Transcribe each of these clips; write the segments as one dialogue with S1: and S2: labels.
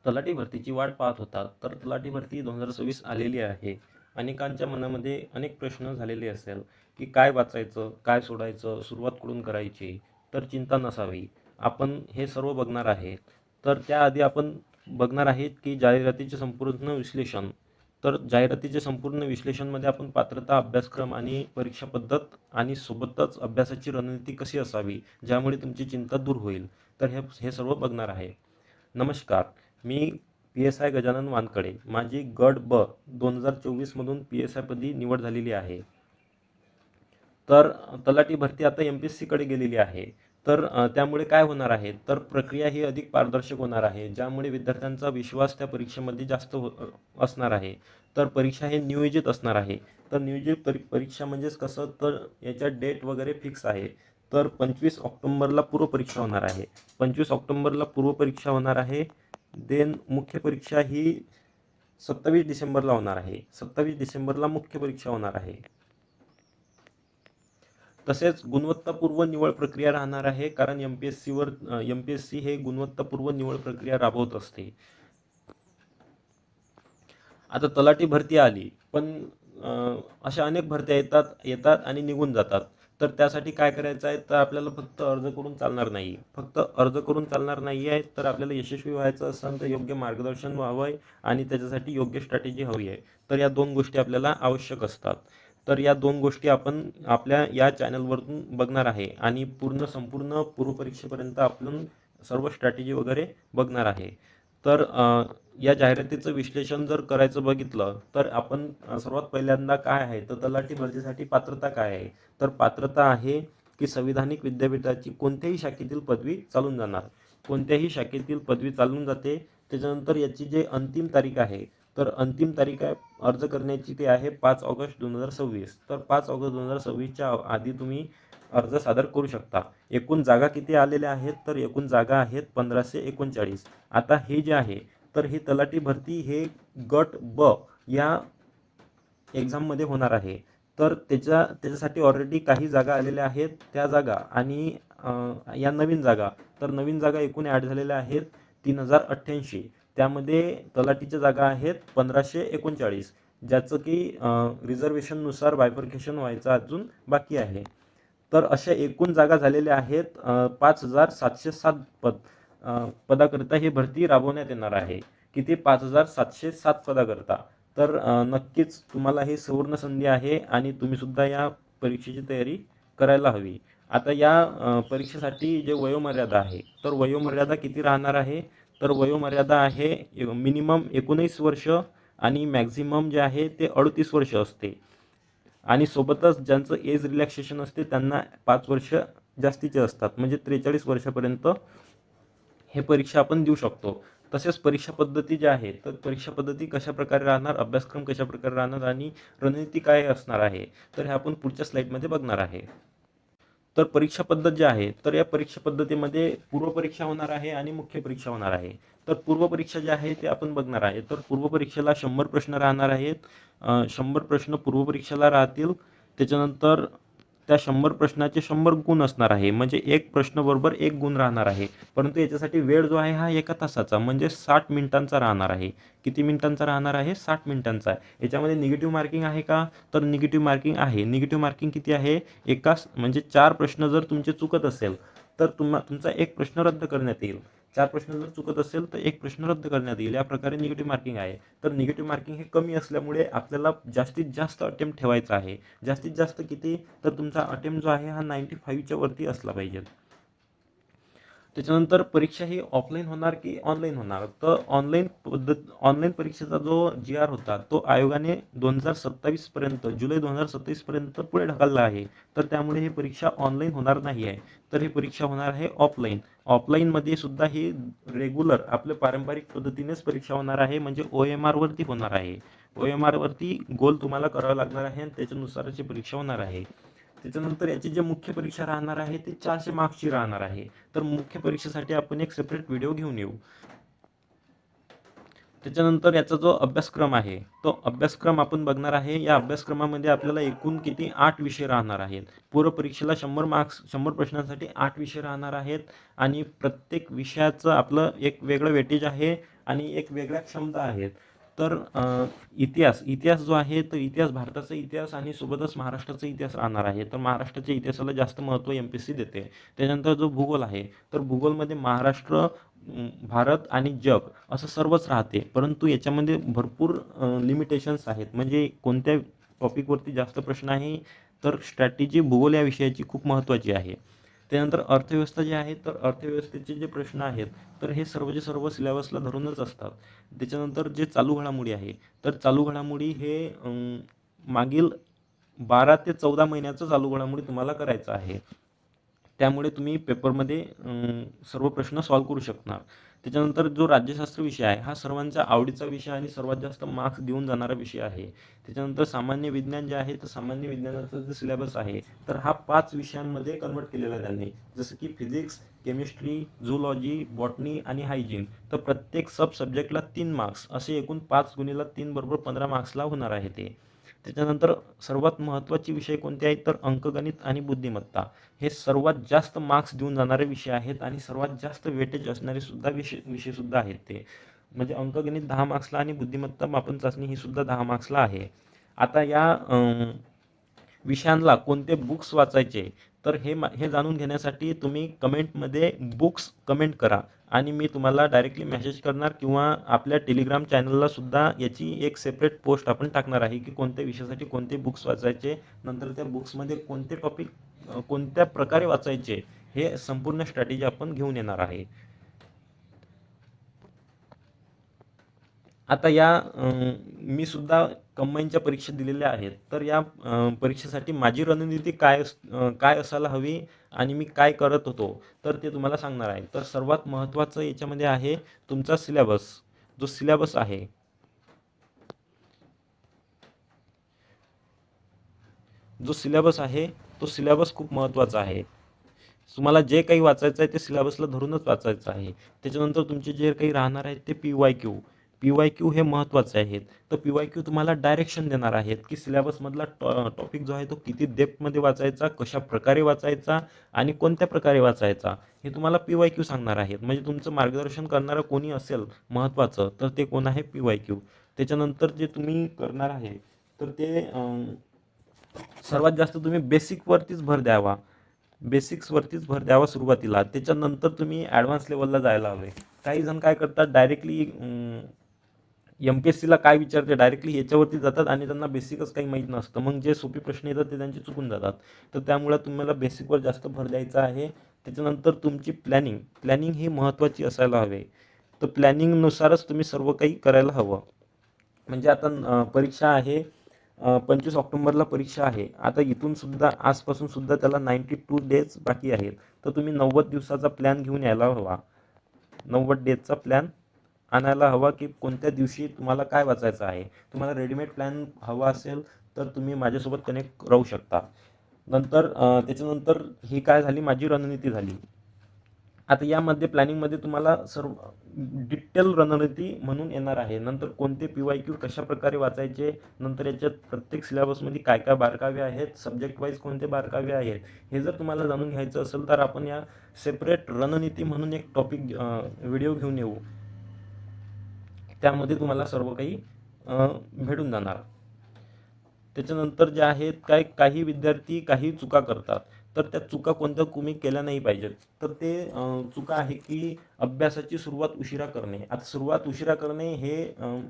S1: तलाठी भरतीची वाट पाहत होता तर तलाठी भरती 2026 आलेली आहे. अनेकांच्या मनामध्ये अनेक प्रश्न झालेले असेल की काय वाचायचं, काय सोडायचं, सुरुवात कुठून करायची. तर चिंता नसावी, आपण हे सर्व बघणार आहे. तर त्याआधी आपण बघणार आहेत की जाहिरातीचे संपूर्ण विश्लेषण. तर जाहिरातीचे संपूर्ण विश्लेषणमध्ये आपण पात्रता, अभ्यासक्रम आणि परीक्षा पद्धत आणि सोबतच अभ्यासाची रणनीती कशी असावी, ज्यामुळे तुमची चिंता दूर होईल. तर हे सर्व बघणार आहे. नमस्कार, मी PSI गजानन वानकडे. माझी गट ब 2024मधून PSI पदी निवड झालेली आहे. तर तलाठी भरती आता MPSC कडे गेलेली आहे. तर त्यामुळे काय होणार आहे, तर प्रक्रिया ही अधिक पारदर्शक होणार आहे, ज्यामुळे विद्यार्थ्यांचा विश्वास त्या परीक्षेमध्ये जास्त असणार आहे. तर परीक्षा हे नियोजित असणार आहे. तर नियोजित परीक्षा म्हणजेच कसं, तर याच्या डेट वगैरे फिक्स आहे. तर 25 ऑक्टोंबरला पूर्वपरीक्षा होणार आहे. 25 ऑक्टोंबरला पूर्वपरीक्षा होणार आहे. देन मुख्य परीक्षा ही 27 डिसेंबरला होणार आहे. 27 डिसेंबरला मुख्य परीक्षा होणार आहे. तसेच गुणवत्तापूर्व निवड प्रक्रिया राहणार आहे, कारण MPSC हे गुणवत्तापूर्व निवड प्रक्रिया राबवत असते. आता तलाठी भरती आली, पण अशा अनेक भरत्या येतात आणि निघून जातात. तर त्यासाठी काय करायचं आहे, तर आपल्याला फक्त अर्ज करून चालणार नाही. फक्त अर्ज करून चालणार नाही आहे, तर आपल्याला यशस्वी व्हायचं असेल तर योग्य मार्गदर्शन व्हावं आहे आणि त्याच्यासाठी योग्य स्ट्रॅटेजी हवी आहे. तर या दोन गोष्टी आपल्याला आवश्यक असतात. तर या दोन गोष्टी आपण आपल्या या चॅनलवरून बघणार आहे आणि संपूर्ण पूर्वपरीक्षेपर्यंत आपण सर्व स्ट्रॅटेजी वगैरे बघणार आहे. तर या जाहिरातीचं विश्लेषण जर करायचं बघितलं तर आपण सर्वात पहिल्यांदा काय आहे, तर तलाठी भरतीसाठी पात्रता काय आहे. तर पात्रता आहे की संविधानिक विद्यापीठाची कोणत्याही शाखेतील पदवी चालून जाणार. कोणत्याही शाखेतील पदवी चालून जाते. त्याच्यानंतर याची जे अंतिम तारीख आहे, तर अंतिम तारीख आहे अर्ज करण्याची, ती आहे 5 ऑगस्ट 2026. तर 5 ऑगस्ट 2026च्या आधी तुम्ही अर्ज सादर करू शकता. एकूण जागा किती आलेल्या आहेत, तर एकूण जागा आहेत 1539. आता हे जे आहे, तर ही तलाठी भरती हे गट ब या एक्झाममध्ये होणार आहे. तर त्याच्यासाठी ऑलरेडी काही जागा आलेल्या आहेत, त्या जागा आणि या नवीन जागा. तर नवीन जागा एकूण ॲड झालेल्या आहेत 3088. त्यामध्ये तलाठीच्या जागा आहेत 1539, ज्याचं की रिझर्वेशननुसार बायफर्केशन व्हायचं अजून बाकी आहे. तर अशा एकूण जागा झालेल्या आहेत 5707 पदाकरिता ही भरती राबवण्यात येणार आहे. किती? 5707 पदाकरिता. तर नक्कीच तुम्हाला ही सुवर्ण संधी आहे आणि तुम्ही सुद्धा या परीक्षेची तयारी करायला हवी. आता या परीक्षेसाठी जे वयोमर्यादा आहे, तर वयोमर्यादा किती राहणार आहे, तर वयोमर्यादा आहे मिनिमम 19 वर्ष आणि मॅक्झिमम जे आहे ते 38 वर्ष असते. आणि सोबतच ज्यांचं एज रिलॅक्सेशन असते त्यांना 5 वर्ष जास्तीचे असतात, म्हणजे 43 वर्षापर्यंत हे परीक्षा आपण देऊ शकतो. तसेच परीक्षा पद्धती जी आहे, तर परीक्षा पद्धती कशा प्रकारे राहणार, अभ्यासक्रम कशा प्रकारे राहणार आणि रणनीती काय असणार आहे, तर हे आपण पुढच्या स्लाईडमध्ये बघणार आहे. तर परीक्षा पद्धत जी आहे, तर या परीक्षा पद्धतीमध्ये पूर्वपरीक्षा होणार आहे आणि मुख्य परीक्षा होणार आहे. तर पूर्वपरीक्षा जी आहे ते आपण बघणार आहे. तर पूर्वपरीक्षेला 100 प्रश्न राहणार आहेत. 100 प्रश्न पूर्वपरीक्षेला राहतील. त्याच्यानंतर त्या 100 प्रश्नाचे 100 गुण असणार आहे, म्हणजे एक प्रश्न बरोबर 1 गुण राहणार आहे. परंतु याच्यासाठी वेळ जो आहे हा 1 तासाचा म्हणजे 60 मिनिटांचा राहणार आहे. किती मिनिटांचा राहणार आहे? 60 मिनिटांचा आहे. याच्यामध्ये निगेटिव्ह मार्किंग आहे का? तर निगेटिव्ह मार्किंग आहे. निगेटिव्ह मार्किंग किती आहे? म्हणजे 4 प्रश्न जर तुमचे चुकत असेल तर तुमचा एक प्रश्न रद्द करण्यात येईल. 4 प्रश्न जर चुकत असेल तर एक प्रश्न रद्द करण्यात येईल. या प्रकारे निगेटिव्ह मार्किंग आहे. तर निगेटिव्ह मार्किंग हे कमी असल्यामुळे आपल्याला जास्तीत जास्त अटेम्प्ट ठेवायचा आहे. जास्तीत जास्त किती? तर तुमचा अटेम्प्ट जो आहे हा 95च्या वरती असला पाहिजे. त्याच्यानंतर परीक्षा ही ऑफलाईन होणार की ऑनलाईन होणार, तर ऑनलाईन परीक्षेचा जो GR होता तो आयोगाने 2027 पर्यंत, जुलै 2027 पर्यंत पुढे ढकलला आहे. तर त्यामुळे ही परीक्षा ऑनलाईन होणार नाही आहे. तर ही परीक्षा होणार आहे ऑफलाईन. ऑफलाईनमध्ये सुद्धा ही रेग्युलर आपल्या पारंपरिक पद्धतीनेच परीक्षा होणार आहे, म्हणजे OMR वरती होणार आहे. OMR वरती गोल तुम्हाला करावं लागणार आहे आणि त्याच्यानुसारची परीक्षा होणार आहे. त्याच्यानंतर याची जी मुख्य परीक्षा राहणार आहे ती 400 मार्क्सची राहणार आहे. तर मुख्य परीक्षेसाठी आपण एक सेपरेट व्हिडिओ घेऊन येऊ. त्याच्यानंतर याचा जो अभ्यासक्रम आहे तो अभ्यासक्रम आपण बघणार आहे. या अभ्यासक्रमामध्ये आपल्याला एकूण किती? 8 विषय राहणार आहेत. पूर्वपरीक्षेला 100 प्रश्नांसाठी 8 विषय राहणार आहेत आणि प्रत्येक विषयाचं आपलं एक वेगळं वेटेज आहे आणि एक वेगळ्या क्षमता आहेत. तर इतिहास जो आहे तर इतिहास भारताचा इतिहास आणि सोबतच महाराष्ट्राचा इतिहास राहणार आहे. तर महाराष्ट्राच्या इतिहासाला जास्त महत्त्व MPSC देते. त्याच्यानंतर जो भूगोल आहे तर भूगोलमध्ये महाराष्ट्र, भारत आणि जग असं सर्वच राहते. परंतु याच्यामध्ये भरपूर लिमिटेशन्स आहेत. म्हणजे कोणत्या टॉपिकवरती जास्त प्रश्न आहे तर स्ट्रॅटेजी भूगोल या विषयाची खूप महत्त्वाची आहे. त्यानंतर अर्थव्यवस्था जी आहे तर अर्थव्यवस्थेचे जे प्रश्न आहेत तर हे सर्वचे सर्व सिलेबसला धरूनच असतात. त्याच्यानंतर जे चालू घडामोडी आहे तर चालू घडामोडी हे मागील 12 ते 14 महिन्याचं चालू घडामोडी तुम्हाला करायचं आहे. त्यामुळे तुम्ही पेपरमध्ये सर्व प्रश्न सॉल्व्ह करू शकणार. त्याच्यानंतर जो राज्यशास्त्र विषय आहे हा सर्वांचा आवडीचा विषय आणि सर्वात जास्त मार्क्स देऊन जाणारा विषय आहे. त्याच्यानंतर सामान्य विज्ञान जे आहे तर सामान्य विज्ञानाचा जो सिलेबस आहे तर हा 5 विषयांमध्ये कन्वर्ट केलेला आहे त्यांनी. जसं की फिजिक्स, केमिस्ट्री, झूलॉजी, बॉटनी आणि हायजीन. तर प्रत्येक सब सब्जेक्टला 3 मार्क्स असे एकूण 5 गुणिले 3 बरोबर 15 मार्क्सला होणार आहे ते. त्याच्यानंतर सर्वात महत्त्वाचे विषय कोणते आहेत तर अंकगणित आणि बुद्धिमत्ता. हे सर्वात जास्त मार्क्स देऊन जाणारे विषय आहेत आणि सर्वात जास्त वेटेज असणारे सुद्धा विषय आहेत ते. म्हणजे अंकगणित 10 मार्क्सला आणि बुद्धिमत्ता मापन चाचणी ही सुद्धा 10 मार्क्सला आहे. आता या विषयांना कोणते बुक्स वाचायचे तर हे जाणून घेण्यासाठी तुम्ही कमेंटमध्ये बुक्स कमेंट करा आणि मी तुम्हाला डायरेक्टली मेसेज करणार किंवा आपल्या टेलिग्राम चॅनलला सुद्धा याची एक सेपरेट पोस्ट आपण टाकणार आहे की कोणत्या विषयासाठी कोणते बुक्स वाचायचे, नंतर त्या बुक्समध्ये कोणते टॉपिक कोणत्या प्रकारे वाचायचे हे संपूर्ण स्ट्रॅटेजी आपण घेऊन येणार आहे. आता या मी सुद्धा कंबाईनच्या परीक्षा दिलेल्या आहेत. तर या परीक्षेसाठी माझी रणनीती काय असायला हवी आणि मी काय करत होतो तर ते तुम्हाला सांगणार आहे. तर सर्वात महत्त्वाचं याच्यामध्ये आहे तुमचा सिलेबस. जो सिलेबस आहे तो सिलेबस खूप महत्त्वाचा आहे. तुम्हाला जे काही वाचायचं आहे ते सिलेबसला धरूनच वाचायचं आहे. त्याच्यानंतर तुमचे जे काही राहणार आहेत ते PYQ हे महत्त्वाचे आहेत. तर PYQ तुम्हाला डायरेक्शन देणार आहेत की सिलेबसमधला टॉपिक जो आहे तो किती डेप्थमध्ये वाचायचा, कशा प्रकारे वाचायचा आणि कोणत्या प्रकारे वाचायचा हे तुम्हाला PYQ सांगणार आहेत. म्हणजे तुमचं मार्गदर्शन करणारं कोणी असेल महत्त्वाचं तर ते कोण आहे PYQ. त्याच्यानंतर जे तुम्ही करणार आहे तर ते सर्वात जास्त तुम्ही बेसिक्सवरतीच भर द्यावा सुरुवातीला. त्याच्यानंतर तुम्ही ॲडव्हान्स लेवलला जायला हवे. काही जण काय करतात डायरेक्टली MPSCला काय विचारते डायरेक्टली याच्यावरती जातात आणि त्यांना बेसिकच काही माहीत नसतं. मग जे सोपे प्रश्न येतात ते त्यांचे चुकून जातात. तर त्यामुळे तुम्हाला बेसिकवर जास्त भर द्यायचा आहे. त्याच्यानंतर तुमची प्लॅनिंग ही महत्त्वाची असायला हवे. तर प्लॅनिंगनुसारच तुम्ही सर्व काही करायला हवं. म्हणजे आता परीक्षा आहे 25 ऑक्टोबरला परीक्षा आहे. आता इथून सुद्धा आजपासून सुद्धा त्याला 92 डेज बाकी आहेत. तर तुम्ही 90 दिवसाचा प्लॅन घेऊन यायला हवा. 90 डेजचा प्लॅन आणायला हवा की कोणत्या दिवशी तुम्हाला काय वाचायचं आहे. तुम्हाला रेडीमेड प्लॅन हवा असेल तर तुम्ही माझ्यासोबत कनेक्ट राहू शकता. त्याच्यानंतर ही काय झाली माझी रणनीती झाली. आता यामध्ये प्लॅनिंगमध्ये तुम्हाला सर्व डिटेल रणनीती म्हणून येणार आहे. नंतर कोणते PYQ कशा प्रकारे वाचायचे, नंतर याच्यात प्रत्येक सिलेबसमध्ये काय काय बारकावे आहेत, सब्जेक्ट वाईज कोणते बारकावे आहेत, हे जर तुम्हाला जाणून घ्यायचं असेल तर आपण या सेपरेट रणनीती म्हणून एक टॉपिक व्हिडिओ घेऊन येऊ. त्यामध्ये तुम्हाला सर्व काही भेटून जाणार. त्याच्यानंतर जे आहेत काही विद्यार्थी काही चुका करतात. तर त्या चुका कोणत्या तुम्ही केल्या नाही पाहिजेत. तर ते चुका आहे की अभ्यासाची सुरुवात उशिरा करणे. आता सुरुवात उशिरा करणे हे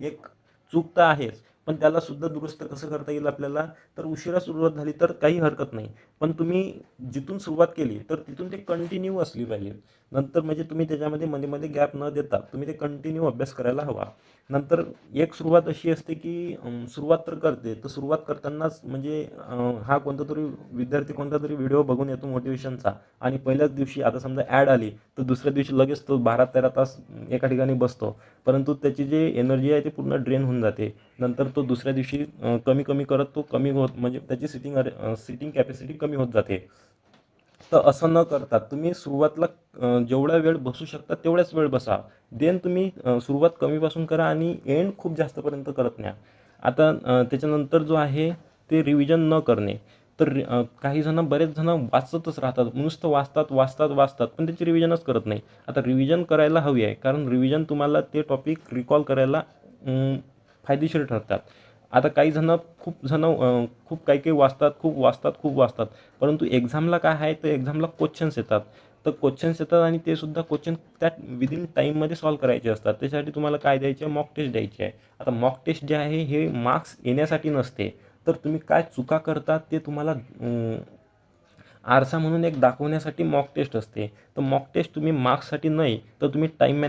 S1: एक चूक तर आहेच, पण त्याला सुद्धा दुरुस्त कसं करता येईल आपल्याला तर उशिरा सुरुवात झाली तर काही हरकत नाही. पण तुम्ही जिथून सुरुवात केली तर तिथून ते कंटिन्यू असली पाहिजे. नंतर म्हणजे तुम्ही त्याच्यामध्ये मध्ये मध्ये गॅप न देता तुम्ही ते कंटिन्यू अभ्यास करायला हवा. नंतर एक सुरुवात अशी असते की सुरुवात तर करते तर सुरुवात करतानाच म्हणजे हा कोणता तरी विद्यार्थी कोणता तरी व्हिडिओ बघून येतो मोटिवेशनचा आणि पहिल्याच दिवशी आता समजा ॲड आली तर दुसऱ्या दिवशी लगेच तो 12-13 तास एका ठिकाणी बसतो. परंतु त्याची जी एनर्जी आहे ती पूर्ण ड्रेन होऊन जाते. नंतर तो दुसऱ्या दिवशी कमी कमी करत तो कमी होत म्हणजे त्याची सिटिंग कॅपॅसिटी कमी होत जाते. तर असं न करता तुम्ही सुरुवातीला जेवढा वेळ बसू शकता तेवढाच वेळ बसा. देन तुम्ही सुरुवात कमीपासून करा आणि एंड खूप जास्तपर्यंत करत न्या. आता त्याच्यानंतर जो आहे ते रिव्हिजन न करणे. तर काही जण बरेच जण वाचतच राहतात, नुसतं वाचतात वाचतात वाचतात पण त्याची रिव्हिजनच करत नाही. आता रिव्हिजन करायला हवी आहे, कारण रिव्हिजन तुम्हाला ते टॉपिक रिकॉल करायला फायदेशीर ठरतात. आता काही जण खूप जण खूप काही काही वाचतात, खूप वाचतात, खूप वाचतात, परंतु एक्झामला काय आहे, तर एक्झामला क्वेश्चन्स येतात. तर क्वेश्चन्स येतात आणि ते सुद्धा क्वेश्चन त्या विदिन टाईममध्ये सॉल्व्ह करायचे असतात. त्यासाठी तुम्हाला काय द्यायचे आहे, मॉक टेस्ट द्यायची आहे. आता मॉक टेस्ट जे आहे हे मार्क्स येण्यासाठी नसते, तर तुम्ही काय चुका करतात ते तुम्हाला आरसा म्हणून एक दाखवण्यासाठी मॉक टेस्ट असते. तर मॉक टेस्ट तुम्ही मार्क्ससाठी नाही, तर तुम्ही टाईम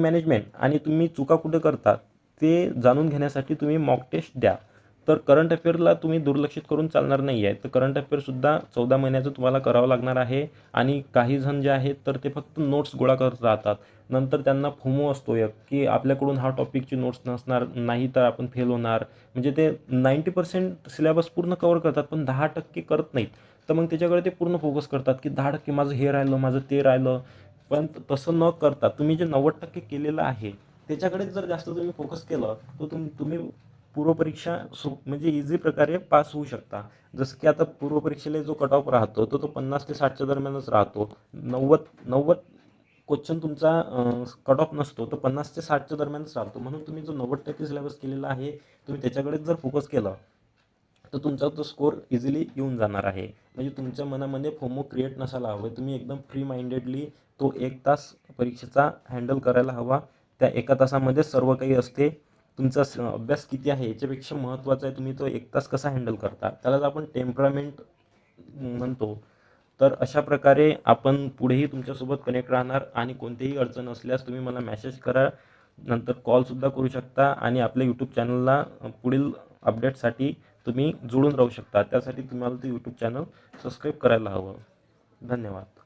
S1: मॅनेजमेंट आणि तुम्ही चुका कुठे करता ते जाणून घेण्यासाठी तुम्ही मॉक टेस्ट द्या. तर करंट अफेअरला तुम्ही दुर्लक्षित करून चालणार नाही आहे. तर करंट अफेअरसुद्धा 14 महिन्याचं तुम्हाला करावं लागणार आहे. आणि काही जण जे आहेत तर ते फक्त नोट्स गोळा करत राहतात. नंतर त्यांना फोमो असतो एक, की आपल्याकडून हा टॉपिकची नोट्स नसणार नाही तर आपण फेल होणार. म्हणजे ते 90% सिलेबस पूर्ण कवर करतात पण 10% करत नाहीत. तर मग त्याच्याकडे ते पूर्ण फोकस करतात, की 10% माझं हे राहिलं, माझं ते राहिलं. पण तसं न करता तुम्ही जे 90% केलेलं आहे त्याच्याकडेच जर जास्त तुम्ही फोकस केलं तर तुम्ही पूर्वपरीक्षा म्हणजे इझी प्रकारे पास होऊ शकता. जसं की आता पूर्वपरीक्षेला जो कट ऑफ राहतो तो 50 ते 60च्या दरम्यानच राहतो. 90 क्वेश्चन तुमचा कट ऑफ नसतो, तो 50 ते 60च्या दरम्यानच राहतो. म्हणून तुम्ही जो 90% सिलेबस केलेला आहे तुम्ही त्याच्याकडेच जर फोकस केला तर तुमचा तो स्कोर इझिली येऊन जाणार आहे. म्हणजे तुमच्या मनामध्ये फोमो क्रिएट नसायला हवं. तुम्ही एकदम फ्री माइंडेडली तो 1 तास परीक्षेचा हँडल करायला हवा. त्या 1 तासामध्ये सर्व काही असते. तुमचा अभ्यास किती आहे याच्यापेक्षा महत्त्वाचं आहे तुम्ही तो 1 तास कसा हँडल करता, त्यालाच आपण टेम्परामेंट म्हणतो. तर अशा प्रकारे आपण पुढेही तुमच्यासोबत कनेक्ट राहणार आणि कोणतीही अडचण असल्यास तुम्ही मला मेसेज करा, नंतर कॉलसुद्धा करू शकता आणि आपल्या यूट्यूब चॅनलला पुढील अपडेटसाठी तुम्ही जुळून राहू शकता. त्यासाठी तुम्हाला ते यूट्यूब चॅनल सबस्क्राईब करायला हवं. धन्यवाद.